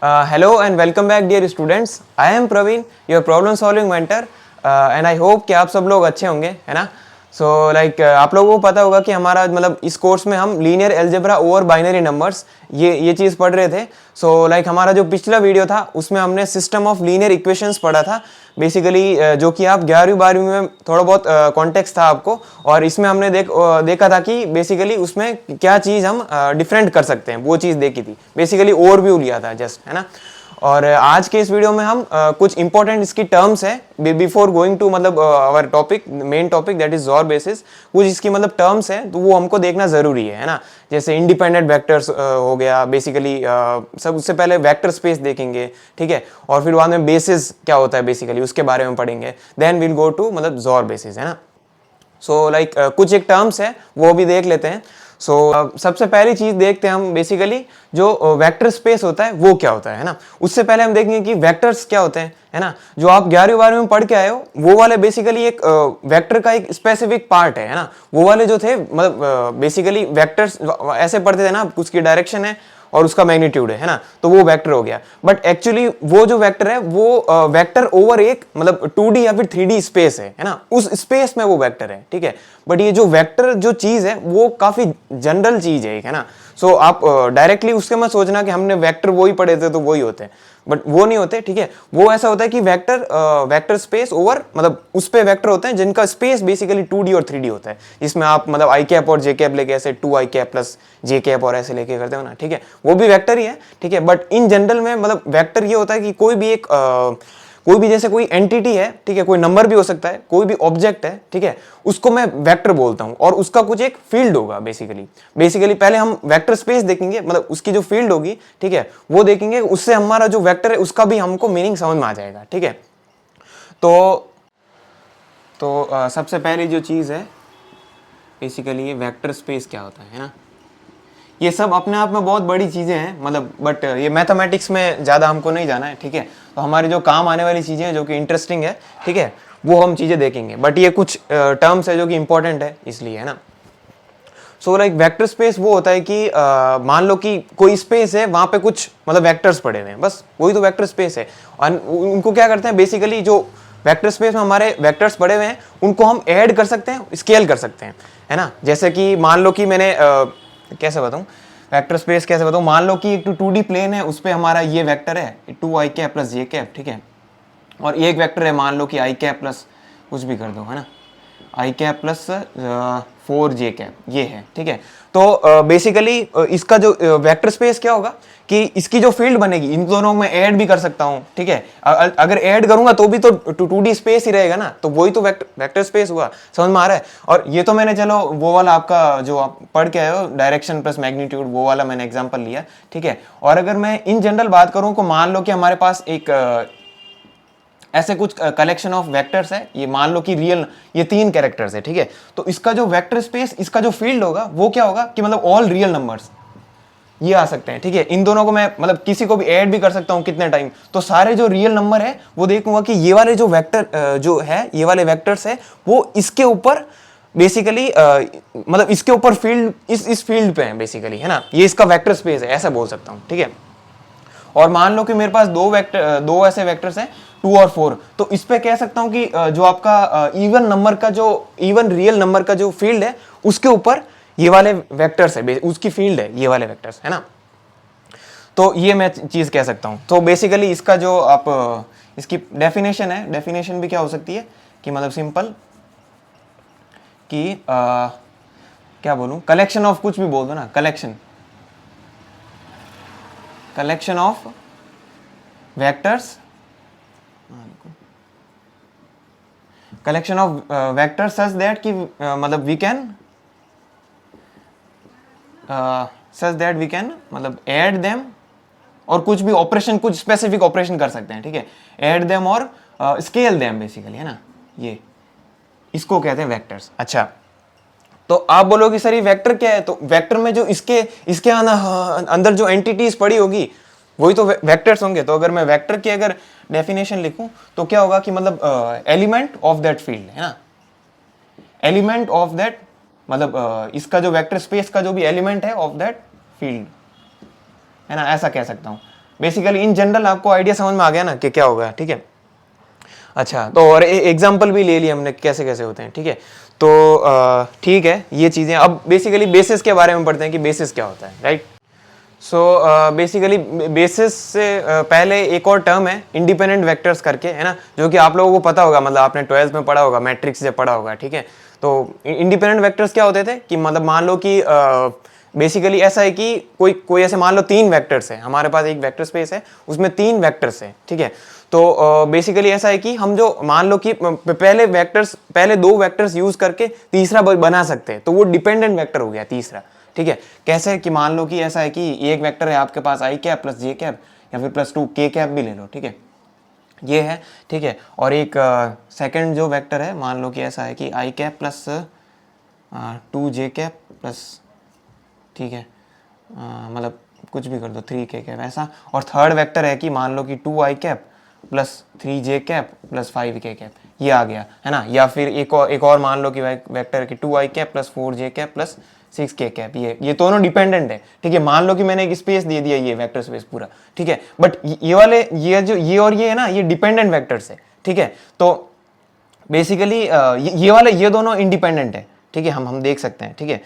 Hello and welcome back dear students. I am Praveen, your problem solving mentor, and I hope कि आप सब लोग अच्छे होंगे, है ना. सो आप लोगों को पता होगा कि हमारा मतलब इस कोर्स में हम linear algebra over binary numbers ये चीज़ पढ़ रहे थे. सो हमारा जो पिछला वीडियो था उसमें हमने सिस्टम ऑफ लीनियर इक्वेशंस पढ़ा था बेसिकली, जो कि आप 11वीं 12वीं में थोड़ा बहुत कॉन्टेक्स्ट था आपको, और इसमें हमने देखा था कि बेसिकली उसमें क्या चीज़ हम डिफरेंट कर सकते हैं, वो चीज़ देखी थी. बेसिकली ओवरव्यू लिया था जस्ट, है ना. और आज के इस वीडियो में हम कुछ इंपॉर्टेंट इसकी टर्म्स है बिफोर गोइंग टू मतलब our topic main topic that is ज़ॉर बेसिस. कुछ इसकी मतलब टर्म्स है तो वो हमको देखना जरूरी है ना. जैसे इंडिपेंडेंट वेक्टर्स हो गया बेसिकली, सबसे पहले वेक्टर स्पेस देखेंगे, ठीक है, और फिर बाद में बेसिस क्या होता है बेसिकली उसके बारे में पढ़ेंगे. देन विल गो टू मतलब ज़ॉर बेसिस, है ना. सो कुछ एक टर्म्स है वो भी देख लेते हैं. सबसे पहली चीज देखते हैं हम बेसिकली जो वेक्टर स्पेस होता है वो क्या होता है ना. उससे पहले हम देखेंगे कि वेक्टर्स क्या होते हैं, है ना. जो आप 11वीं 12वीं में पढ़ के आए हो वो वाले बेसिकली एक वेक्टर का एक स्पेसिफिक पार्ट है ना. वो वाले जो थे मतलब बेसिकली वेक्टर्स ऐसे पढ़ते थे ना, उसकी डायरेक्शन है और उसका मैग्नीट्यूड है ना, तो वो वेक्टर हो गया. बट एक्चुअली वो जो वेक्टर है वो वेक्टर ओवर एक मतलब 2D या फिर 3D स्पेस है ना. उस स्पेस में वो वेक्टर है, ठीक है. बट ये जो वेक्टर जो चीज है वो काफी जनरल चीज है, है ना. आप डायरेक्टली उसके मत सोचना कि हमने वेक्टर वो ही पढ़े थे तो वही होते हैं, बट वो नहीं होते, ठीक है. वो ऐसा होता है कि वेक्टर स्पेस ओवर मतलब उस पे वेक्टर होते हैं जिनका स्पेस बेसिकली 2D और 3D होता है, जिसमें आप मतलब आई कैप और जे कैप लेके ऐसे 2 आई कैप प्लस जे कैप और ऐसे लेके करते हो ना, ठीक है. वो भी वेक्टर ही है, ठीक है. बट इन जनरल में मतलब वेक्टर ये होता है कि कोई भी जैसे कोई एंटिटी है, ठीक है, कोई नंबर भी हो सकता है, कोई भी ऑब्जेक्ट है, ठीक है, उसको मैं वेक्टर बोलता हूं और उसका कुछ एक फील्ड होगा बेसिकली पहले हम वेक्टर स्पेस देखेंगे, मतलब उसकी जो फील्ड होगी, ठीक है, वो देखेंगे. उससे हमारा जो वेक्टर है उसका भी हमको मीनिंग समझ में आ जाएगा, ठीक है. तो सबसे पहली जो चीज है बेसिकली ये वेक्टर स्पेस क्या होता है ना. ये सब अपने आप में बहुत बड़ी चीज़ें हैं मतलब, बट ये मैथमेटिक्स में ज़्यादा हमको नहीं जाना है, ठीक है. तो हमारी जो काम आने वाली चीज़ें हैं जो कि इंटरेस्टिंग है, ठीक है, वो हम चीज़ें देखेंगे. बट ये कुछ टर्म्स है जो कि इंपॉर्टेंट है इसलिए, है ना. वेक्टर स्पेस वो होता है कि मान लो कि कोई स्पेस है, वहाँ पे कुछ मतलब वेक्टर्स पड़े हुए हैं, बस वही तो वेक्टर स्पेस है. और उनको क्या करते हैं बेसिकली, जो वेक्टर स्पेस में हमारे वेक्टर्स पड़े हुए हैं उनको हम ऐड कर सकते हैं, स्केल कर सकते हैं, है ना. जैसे कि मान लो कि मैंने कैसे बताऊं वेक्टर स्पेस कैसे बताऊं. मान लो कि एक 2D प्लेन है, उस पर हमारा ये वेक्टर है 2 आई कैप प्लस जे कैप, ठीक है. और एक वेक्टर है मान लो कि आई कैप प्लस कुछ भी कर दो, है ना, आई कैप प्लस 4 जे कैप, ये है, ठीक है. तो बेसिकली इसका जो वेक्टर स्पेस क्या होगा कि इसकी जो फील्ड बनेगी इन दोनों में ऐड भी कर सकता हूं, ठीक है. अगर ऐड करूंगा तो भी तो 2D स्पेस ही रहेगा ना, तो वही तो वेक्टर स्पेस हुआ. समझ में आ रहा है. और ये तो मैंने चलो वो वाला आपका जो आप पढ़ के आए हो डायरेक्शन प्लस मैग्नीट्यूड, वो वाला मैंने एग्जांपल लिया, ठीक है. और अगर मैं इन जनरल बात करूं तो मान लो कि हमारे पास एक ऐसे कुछ कलेक्शन ऑफ वेक्टर्स है, ये मान लो कि रियल ये 3 कैरेक्टर्स है, ठीक है. तो इसका जो वेक्टर स्पेस इसका जो फील्ड होगा वो क्या होगा कि मतलब ऑल रियल नंबर्स ये आ सकते हैं, ठीक है. इन दोनों को मैं मतलब किसी को भी ऐड भी कर सकता हूं कितने टाइम, तो सारे जो रियल नंबर है वो देखूंगा कि ये वाले जो वेक्टर जो है ये वाले वेक्टर्स है वो इसके ऊपर बेसिकली मतलब इसके ऊपर फील्ड इस फील्ड पे है बेसिकली, है ना. ये इसका वेक्टर स्पेस है ऐसा बोल सकता हूं, ठीक है. और मान लो कि मेरे पास दो ऐसे वेक्टर्स हैं 2 और 4, तो इस पे कह सकता हूं कि जो आपका इवन रियल नंबर का जो फील्ड है उसके ऊपर ये वाले वेक्टर्स है, उसकी फील्ड है ये वाले वेक्टर्स, है ना. तो ये मैं चीज कह सकता हूं. तो बेसिकली इसका जो आप इसकी डेफिनेशन है, डेफिनेशन भी क्या हो सकती है कि मतलब सिंपल कि क्या बोलूं, कलेक्शन ऑफ कुछ भी बोल दो ना, collection of vectors, collection of vectors such that कि मतलब वी कैन मतलब ऐड देम और कुछ भी ऑपरेशन, कुछ स्पेसिफिक ऑपरेशन कर सकते हैं, ठीक है. ऐड देम और स्केल देम बेसिकली, है ना. ये इसको कहते हैं वेक्टर्स. अच्छा, तो आप बोलोगे सर ये वेक्टर क्या है, तो वेक्टर में जो इसके अंदर जो एंटिटीज पड़ी होगी वही तो वेक्टर्स होंगे. तो अगर मैं वेक्टर की अगर डेफिनेशन लिखूं तो क्या होगा कि मतलब एलिमेंट ऑफ दैट फील्ड, है ना. एलिमेंट ऑफ दैट मतलब इसका जो वेक्टर स्पेस का जो भी एलिमेंट है ऑफ दैट फील्ड, है ना, ऐसा कह सकता हूं. बेसिकली इन जनरल आपको आइडिया समझ में आ गया ना कि क्या होगा, ठीक है। अच्छा, तो और एग्जाम्पल भी ले लिया हमने कैसे कैसे होते हैं, ठीक है। तो ठीक है, ये चीज़ें अब बेसिकली बेसिस के बारे में पढ़ते हैं कि बेसिस क्या होता है, राइट। सो बेसिकली बेसिस से पहले एक और टर्म है इंडिपेंडेंट वेक्टर्स करके, है ना, जो कि आप लोगों को पता होगा, मतलब आपने 12th में पढ़ा होगा, मैट्रिक्स से पढ़ा होगा, ठीक है। तो इंडिपेंडेंट वेक्टर्स क्या होते थे कि मतलब मान लो कि बेसिकली ऐसा है कि कोई कोई ऐसे मान लो 3 वेक्टर्स है, हमारे पास एक वेक्टर स्पेस है, उसमें 3 वेक्टर्स है, ठीक है। तो बेसिकली ऐसा है कि हम जो मान लो कि पहले 2 वेक्टर्स यूज करके तीसरा बना सकते हैं, तो वो डिपेंडेंट वेक्टर हो गया तीसरा, ठीक है। कैसे कि मान लो कि ऐसा है कि एक वेक्टर है आपके पास आई कैप प्लस जे कैप या फिर प्लस 2 के कैप भी ले लो, ठीक है, ये है, ठीक है। और एक सेकंड जो वेक्टर है मान लो कि ऐसा है कि आई कैप प्लस 2 जे कैप प्लस, ठीक है, मतलब कुछ भी कर दो 3 के कैप ऐसा। और थर्ड वेक्टर है कि मान लो कि 2 आई कैप प्लस 3 जे कैप प्लस 5 के कैप, ये आ गया, है ना। या फिर एक और मान लो कि वेक्टर है कि 2 आई कैप प्लस 4 जे कैप प्लस 6 के कैप, ये दोनों डिपेंडेंट है, ठीक है। मान लो कि मैंने एक स्पेस दे दिया, ये वेक्टर स्पेस पूरा, ठीक है, बट ये वाले ये और ये है ना, ये डिपेंडेंट वेक्टर्स है, ठीक है। तो बेसिकली ये दोनों इंडिपेंडेंट है, ठीक है, हम देख सकते हैं, ठीक है।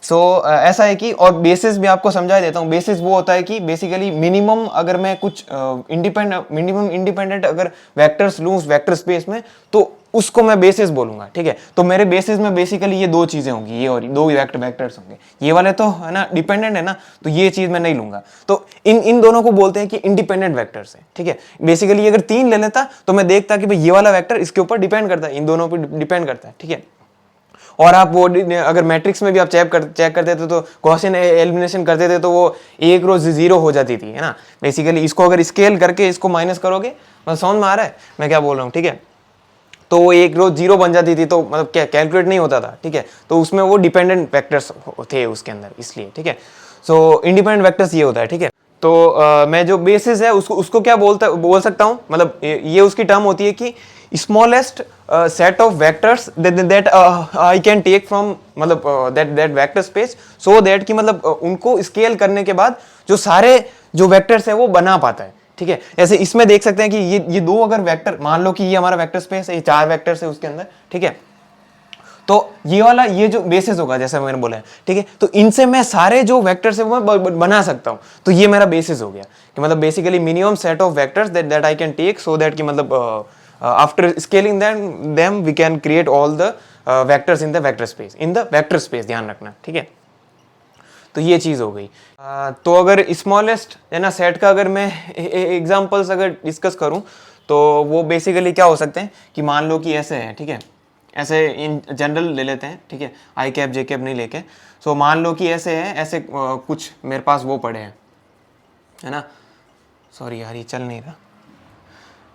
सो ऐसा है कि, और बेसिस भी आपको समझा देता हूँ। बेसिस वो होता है कि बेसिकली मिनिमम अगर मैं कुछ मिनिमम इंडिपेंडेंट अगर वेक्टर्स लूँ उस वेक्टर स्पेस में, तो उसको मैं बेसिस बोलूंगा, ठीक है। तो मेरे बेसिस में बेसिकली ये 2 चीजें होंगी, ये और 2 वेक्टर्स होंगे, ये वाले तो है ना डिपेंडेंट है ना, तो ये चीज मैं नहीं लूंगा। तो इन दोनों को बोलते हैं कि इंडिपेंडेंट वेक्टर्स है, ठीक है। बेसिकली अगर 3 ले लेता तो मैं देखता कि भाई ये वाला वेक्टर इसके ऊपर डिपेंड करता है, इन दोनों पर डिपेंड करता है, ठीक है। और आप वो अगर मैट्रिक्स में भी आप चेक करते थे तो गॉसियन एलिमिनेशन करते थे, तो वो एक रो 0 हो जाती थी, है ना। बेसिकली इसको अगर स्केल करके इसको माइनस करोगे, मतलब समझ में आ रहा है मैं क्या बोल रहा हूँ, ठीक है। तो वो एक रो 0 बन जाती थी, तो मतलब क्या कैलकुलेट नहीं होता था, ठीक है। तो उसमें वो डिपेंडेंट वेक्टर्स थे उसके अंदर, इसलिए, ठीक है। सो इंडिपेंडेंट वेक्टर्स ये होता है, ठीक है। तो मैं जो बेसिस है उसको क्या बोल सकता हूँ, मतलब ये उसकी टर्म होती है कि smallest set of vectors that I can take from, मतलब that vector space, so that कि मतलब उनको स्केल करने के बाद जो सारे जो वेक्टर्स है वो बना पाता है, ठीक है। ऐसे इसमें देख सकते हैं कि ये 2 अगर वेक्टर, मान लो कि ये हमारा वेक्टर स्पेस है, ये 4 वेक्टर्स है उसके अंदर, ठीक है। तो ये वाला ये जो बेसिस होगा जैसे मैंने बोला है, ठीक है, तो इनसे मैं सारे जो वेक्टर्स है वो मैं बना सकता हूं, तो ये मेरा बेसिस हो गया कि मतलब basically minimum set of vectors that I can take, so that कि मतलब after scaling them we can create all the vectors in the vector space, ध्यान रखना, ठीक है। तो ये चीज हो गई। तो अगर स्मॉलेस्ट है ना सेट का अगर मैं एग्जांपल्स अगर डिस्कस करूं, तो वो बेसिकली क्या हो सकते हैं कि मान लो कि ऐसे है, ठीक है, ऐसे इन जनरल ले लेते हैं, ठीक है, आई कैप जे कैप नहीं लेके। सो मान लो कि ऐसे है, ऐसे कुछ मेरे पास वो पड़े हैं, है ना, सॉरी यार ये चल नहीं रहा।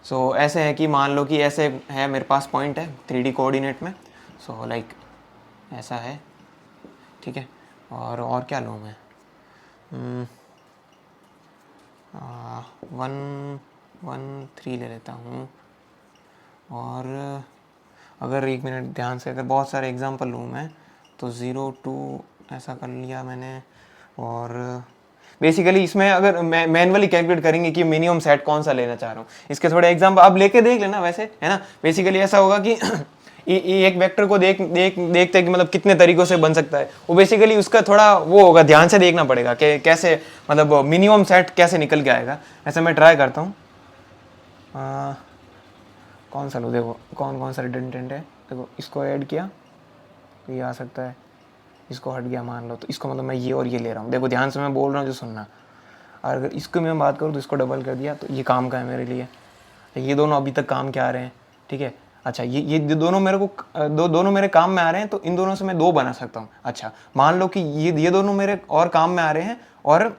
सो ऐसे है कि मान लो कि ऐसे है मेरे पास पॉइंट है 3D कोऑर्डिनेट में, सो लाइक ऐसा है, ठीक है। और क्या लूँ मैं, 1 1 3 ले लेता हूँ। और अगर 1 मिनट ध्यान से, अगर बहुत सारे एग्जांपल लूँ मैं, तो 0 2 ऐसा कर लिया मैंने। और बेसिकली इसमें अगर मैनुअली कैलकुलेट करेंगे कि मिनिमम सेट कौन सा लेना चाह रहा हूँ, इसके थोड़े एग्जांपल आप लेके देख लेना वैसे, है ना। बेसिकली ऐसा होगा कि एक वेक्टर को देखते हैं कि मतलब कितने तरीकों से बन सकता है, वो बेसिकली उसका थोड़ा वो होगा, ध्यान से देखना पड़ेगा कि कैसे मतलब मिनिमम सेट कैसे निकल के आएगा। ऐसे मैं ट्राई करता हूँ, कौन सा लो, देखो कौन सा रिडंडेंट है, देखो इसको ऐड किया तो ये आ सकता है, इसको हट गया मान लो, तो इसको मतलब मैं ये और ये ले रहा हूँ, देखो ध्यान से मैं बोल रहा हूँ जो सुनना। और अगर इसको मैं बात करूँ तो इसको डबल कर दिया, तो ये काम का है मेरे लिए, ये दोनों अभी तक काम के आ रहे हैं, ठीक है। अच्छा ये दोनों मेरे को दोनों मेरे काम में आ रहे हैं, तो इन दोनों से मैं 2 बना सकता हूँ। अच्छा मान लो कि ये दोनों मेरे और काम में आ रहे हैं, और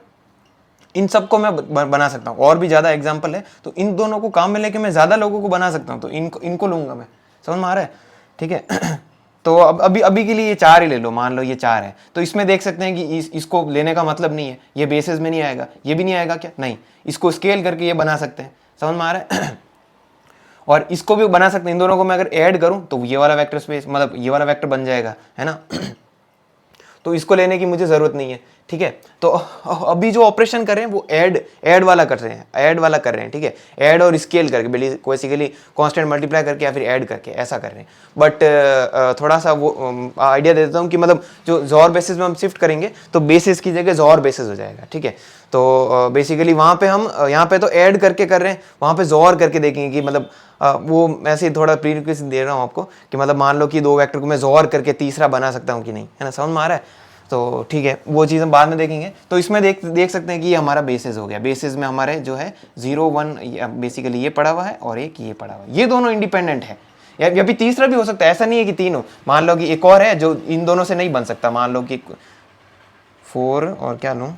इन सबको मैं बना सकता हूँ, और भी ज़्यादा एग्जाम्पल है, तो इन दोनों को काम में लेके मैं ज़्यादा लोगों को बना सकता हूँ, तो इनको लूँगा मैं, समझ में आ रहा है, ठीक है। तो अब अभी के लिए ये 4 ही ले लो, मान लो ये 4 है, तो इसमें देख सकते हैं कि इसको लेने का मतलब नहीं है, ये बेसिस में नहीं आएगा, ये भी नहीं आएगा क्या, नहीं, इसको स्केल करके ये बना सकते हैं, समझ में आ रहा है। और इसको भी बना सकते हैं, इन दोनों को मैं अगर ऐड करूं तो ये वाला वेक्टर स्पेस, मतलब ये वाला वेक्टर बन जाएगा, है ना। तो इसको लेने की मुझे ज़रूरत नहीं है, ठीक है। तो अभी जो ऑपरेशन कर रहे हैं वो ऐड वाला कर रहे हैं, ठीक है, ऐड और स्केल करके बेसिकली कांस्टेंट मल्टीप्लाई करके या फिर ऐड करके ऐसा कर रहे हैं। बट थोड़ा सा वो आइडिया दे देता हूँ कि मतलब जो जोर बेसिस में हम शिफ्ट करेंगे तो बेसिस की जगह जोर बेसिस हो जाएगा, ठीक है। तो बेसिकली वहाँ पे हम यहाँ पे तो ऐड करके कर रहे हैं, वहाँ पे जोर करके देखेंगे कि मतलब वो ऐसे ही थोड़ा प्रीरिक्विजिट दे रहा हूँ आपको कि मतलब मान लो कि दो वेक्टर को मैं जोर करके तीसरा बना सकता हूँ कि नहीं, है ना, समझ में आ रहा है। तो ठीक है, वो चीज़ हम बाद में देखेंगे। तो इसमें देख सकते हैं कि ये हमारा बेसिस हो गया। बेसिस में हमारे जो है 0 1 बेसिकली ये पड़ा हुआ है और एक ये पड़ा हुआ है, ये दोनों इंडिपेंडेंट है। या भी तीसरा भी हो सकता है, ऐसा नहीं है कि तीनों। मान लो कि एक और है जो इन दोनों से नहीं बन सकता, मान लो कि 4 और क्या लूँ,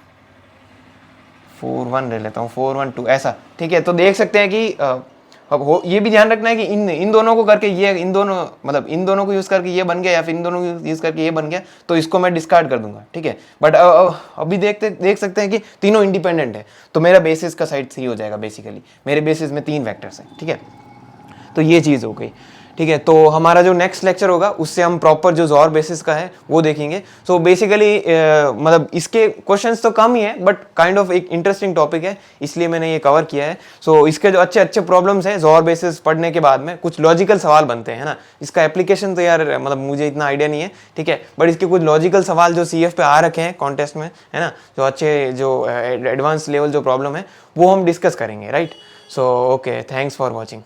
4 1 ले लेता हूँ, 4 1 2 ऐसा, ठीक है। तो देख सकते हैं कि अब हो ये भी ध्यान रखना है कि इन दोनों को करके ये इन दोनों मतलब इन दोनों को यूज़ करके ये बन गया या फिर इन दोनों को यूज़ करके ये बन गया तो इसको मैं डिस्कार्ड कर दूंगा, ठीक है। बट अभी देख सकते हैं कि तीनों इंडिपेंडेंट है, तो मेरा बेसिस का साइड 3 हो जाएगा। बेसिकली मेरे बेसिस में 3 वेक्टर्स हैं, ठीक है। तो ये चीज़ हो गई, ठीक है। तो हमारा जो नेक्स्ट लेक्चर होगा उससे हम प्रॉपर जो जोर बेसिस का है वो देखेंगे। सो बेसिकली मतलब इसके क्वेश्चंस तो कम ही है बट काइंड ऑफ एक इंटरेस्टिंग टॉपिक है, इसलिए मैंने ये कवर किया है। सो इसके जो अच्छे प्रॉब्लम्स हैं जोर बेसिस पढ़ने के बाद में कुछ लॉजिकल सवाल बनते हैं, है ना। इसका एप्लीकेशन तो यार मतलब मुझे इतना आइडिया नहीं है, ठीक है, बट इसके कुछ लॉजिकल सवाल जो CF पे आ रखे हैं कॉन्टेस्ट में, है ना, जो अच्छे जो एडवांस लेवल जो प्रॉब्लम है वो हम डिस्कस करेंगे, right. So okay, thanks for watching.